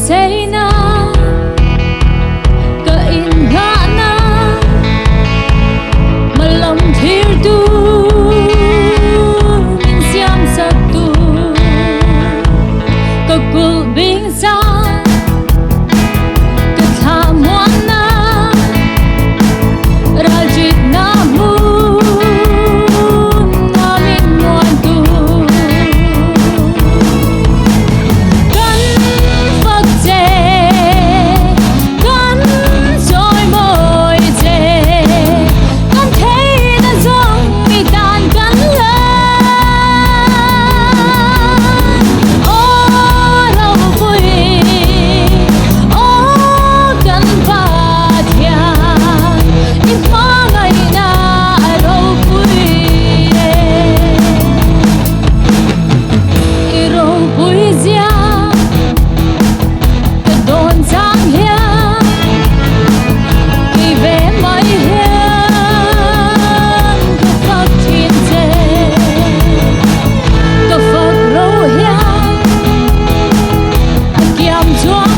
say na ka in nga na malam thir tu min siam sa tu ka kul bing sa ka tha muan na rajit na mu na min muan tu kan phật che kan soi môi che kan thấy đã dòng mi tàn kan lên ô đâu vui ô kan pa thiang im pa ngày na đâu vui i đâu vui zia ka don sang hiang ki ve mai hiang ka phật thiên che ka phật ro hiang kiam chuang